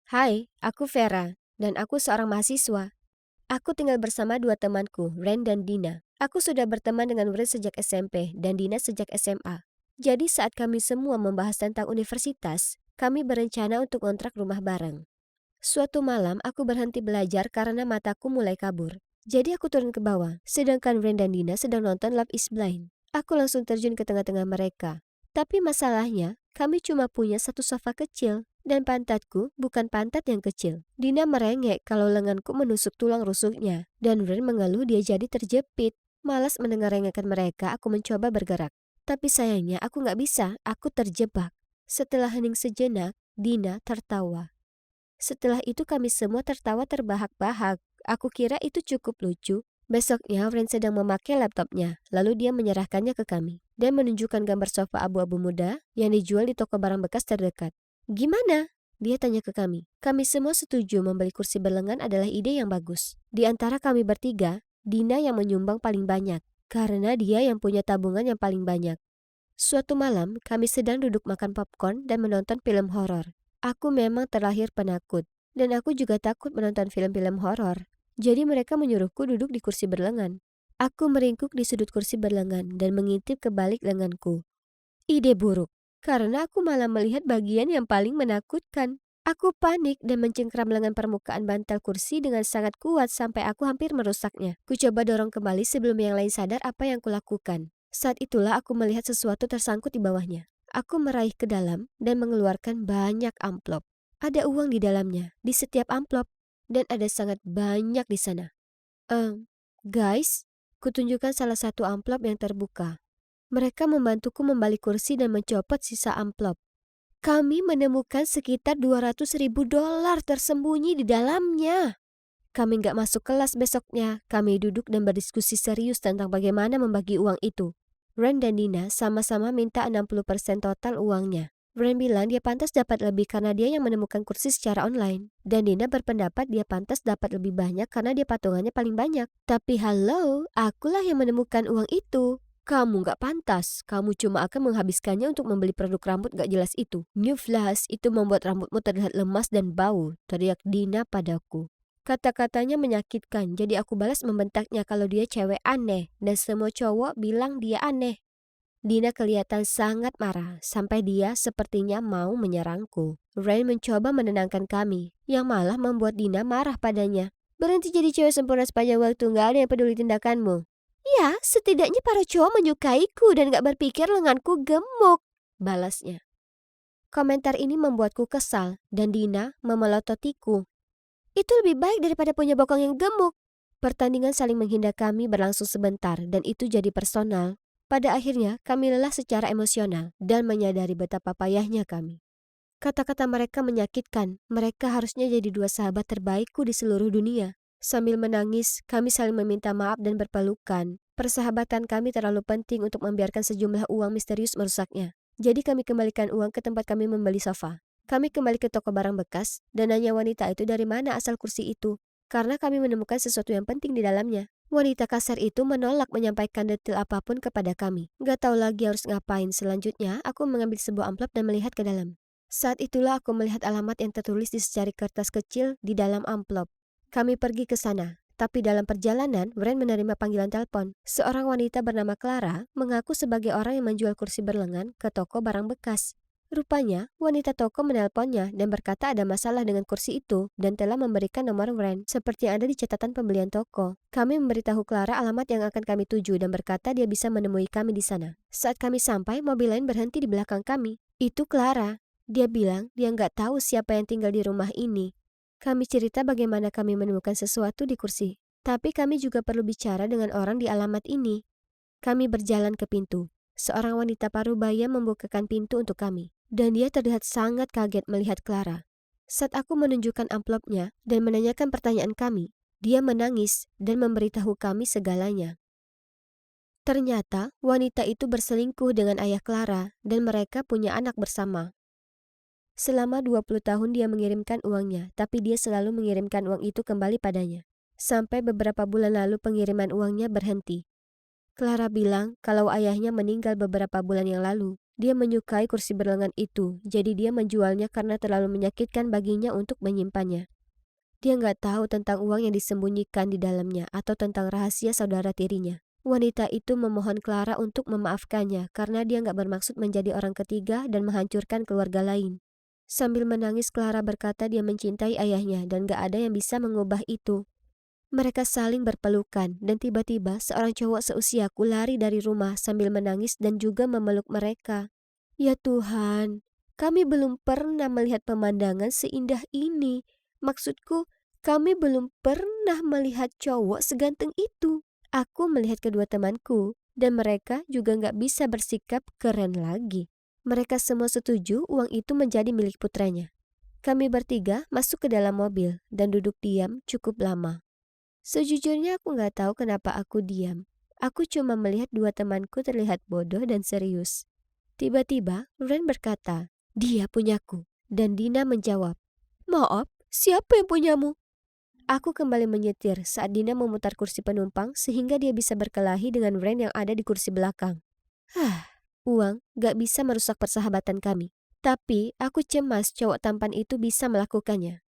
Hai, aku Vera, dan aku seorang mahasiswa. Aku tinggal bersama dua temanku, Ren dan Dina. Aku sudah berteman dengan Ren sejak SMP dan Dina sejak SMA. Jadi saat kami semua membahas tentang universitas, kami berencana untuk kontrak rumah bareng. Suatu malam aku berhenti belajar karena mataku mulai kabur. Jadi aku turun ke bawah, sedangkan Ren dan Dina sedang nonton Love is Blind. Aku langsung terjun ke tengah-tengah mereka. Tapi masalahnya, kami cuma punya satu sofa kecil, dan pantatku bukan pantat yang kecil. Dina merengek kalau lenganku menusuk tulang rusuknya, dan Ren mengeluh dia jadi terjepit. Malas mendengar rengekan mereka, aku mencoba bergerak. Tapi sayangnya aku nggak bisa, aku terjebak. Setelah hening sejenak, Dina tertawa. Setelah itu kami semua tertawa terbahak-bahak. Aku kira itu cukup lucu. Besoknya, Ren sedang memakai laptopnya, lalu dia menyerahkannya ke kami dan menunjukkan gambar sofa abu-abu muda yang dijual di toko barang bekas terdekat. Gimana? Dia tanya ke kami. Kami semua setuju membeli kursi berlengan adalah ide yang bagus. Di antara kami bertiga, Dina yang menyumbang paling banyak, karena dia yang punya tabungan yang paling banyak. Suatu malam, kami sedang duduk makan popcorn dan menonton film horor. Aku memang terlahir penakut, dan aku juga takut menonton film-film horor. Jadi mereka menyuruhku duduk di kursi berlengan. Aku meringkuk di sudut kursi berlengan dan mengintip ke balik lenganku. Ide buruk, karena aku malah melihat bagian yang paling menakutkan. Aku panik dan mencengkram lengan permukaan bantal kursi dengan sangat kuat sampai aku hampir merusaknya. Ku coba dorong kembali sebelum yang lain sadar apa yang kulakukan. Saat itulah aku melihat sesuatu tersangkut di bawahnya. Aku meraih ke dalam dan mengeluarkan banyak amplop. Ada uang di dalamnya, di setiap amplop, dan ada sangat banyak di sana. Guys, kutunjukkan salah satu amplop yang terbuka. Mereka membantuku membalik kursi dan mencopot sisa amplop. Kami menemukan sekitar 200.000 dolar tersembunyi di dalamnya. Kami nggak masuk kelas besoknya. Kami duduk dan berdiskusi serius tentang bagaimana membagi uang itu. Ren dan Dina sama-sama minta 60% total uangnya. Ren bilang dia pantas dapat lebih karena dia yang menemukan kursi secara online. Dan Dina berpendapat dia pantas dapat lebih banyak karena dia patungannya paling banyak. Tapi halo, akulah yang menemukan uang itu. Kamu nggak pantas, kamu cuma akan menghabiskannya untuk membeli produk rambut gak jelas itu. Newsflash, itu membuat rambutmu terlihat lemas dan bau, teriak Dina padaku. Kata-katanya menyakitkan, jadi aku balas membentaknya kalau dia cewek aneh, dan semua cowok bilang dia aneh. Dina kelihatan sangat marah, sampai dia sepertinya mau menyerangku. Rain mencoba menenangkan kami, yang malah membuat Dina marah padanya. Berhenti jadi cewek sempurna sepanjang waktu, gak ada yang peduli tindakanmu. Ya, setidaknya para cowok menyukaiku dan gak berpikir lenganku gemuk, balasnya. Komentar ini membuatku kesal, dan Dina memelototiku. Itu lebih baik daripada punya bokong yang gemuk. Pertandingan saling menghina kami berlangsung sebentar dan itu jadi personal. Pada akhirnya kami lelah secara emosional dan menyadari betapa payahnya kami. Kata-kata mereka menyakitkan. Mereka harusnya jadi dua sahabat terbaikku di seluruh dunia. Sambil menangis, kami saling meminta maaf dan berpelukan. Persahabatan kami terlalu penting untuk membiarkan sejumlah uang misterius merusaknya. Jadi kami kembalikan uang ke tempat kami membeli sofa. Kami kembali ke toko barang bekas dan nanya wanita itu dari mana asal kursi itu. Karena kami menemukan sesuatu yang penting di dalamnya. Wanita kasar itu menolak menyampaikan detail apapun kepada kami. Gak tahu lagi harus ngapain. Selanjutnya, aku mengambil sebuah amplop dan melihat ke dalam. Saat itulah aku melihat alamat yang tertulis di secari kertas kecil di dalam amplop. Kami pergi ke sana. Tapi dalam perjalanan, Ren menerima panggilan telepon. Seorang wanita bernama Clara mengaku sebagai orang yang menjual kursi berlengan ke toko barang bekas. Rupanya, wanita toko menelponnya dan berkata ada masalah dengan kursi itu dan telah memberikan nomor Ren seperti yang ada di catatan pembelian toko. Kami memberitahu Clara alamat yang akan kami tuju dan berkata dia bisa menemui kami di sana. Saat kami sampai, mobil lain berhenti di belakang kami. Itu Clara. Dia bilang dia nggak tahu siapa yang tinggal di rumah ini. Kami cerita bagaimana kami menemukan sesuatu di kursi. Tapi kami juga perlu bicara dengan orang di alamat ini. Kami berjalan ke pintu. Seorang wanita parubaya membukakan pintu untuk kami. Dan dia terlihat sangat kaget melihat Clara. Saat aku menunjukkan amplopnya dan menanyakan pertanyaan kami, dia menangis dan memberitahu kami segalanya. Ternyata wanita itu berselingkuh dengan ayah Clara dan mereka punya anak bersama. Selama 20 tahun dia mengirimkan uangnya, tapi dia selalu mengirimkan uang itu kembali padanya. Sampai beberapa bulan lalu pengiriman uangnya berhenti. Clara bilang kalau ayahnya meninggal beberapa bulan yang lalu. Dia menyukai kursi berlengan itu, jadi dia menjualnya karena terlalu menyakitkan baginya untuk menyimpannya. Dia nggak tahu tentang uang yang disembunyikan di dalamnya atau tentang rahasia saudara tirinya. Wanita itu memohon Clara untuk memaafkannya karena dia nggak bermaksud menjadi orang ketiga dan menghancurkan keluarga lain. Sambil menangis, Clara berkata dia mencintai ayahnya dan gak ada yang bisa mengubah itu. Mereka saling berpelukan dan tiba-tiba seorang cowok seusiaku lari dari rumah sambil menangis dan juga memeluk mereka. Ya Tuhan, kami belum pernah melihat pemandangan seindah ini. Maksudku, kami belum pernah melihat cowok seganteng itu. Aku melihat kedua temanku dan mereka juga gak bisa bersikap keren lagi. Mereka semua setuju uang itu menjadi milik putranya. Kami bertiga masuk ke dalam mobil dan duduk diam cukup lama. Sejujurnya aku nggak tahu kenapa aku diam. Aku cuma melihat dua temanku terlihat bodoh dan serius. Tiba-tiba, Ren berkata, "Dia punyaku." Dan Dina menjawab, "Maaf, siapa yang punyamu?" Aku kembali menyetir saat Dina memutar kursi penumpang sehingga dia bisa berkelahi dengan Ren yang ada di kursi belakang. Uang gak bisa merusak persahabatan kami. Tapi aku cemas cowok tampan itu bisa melakukannya.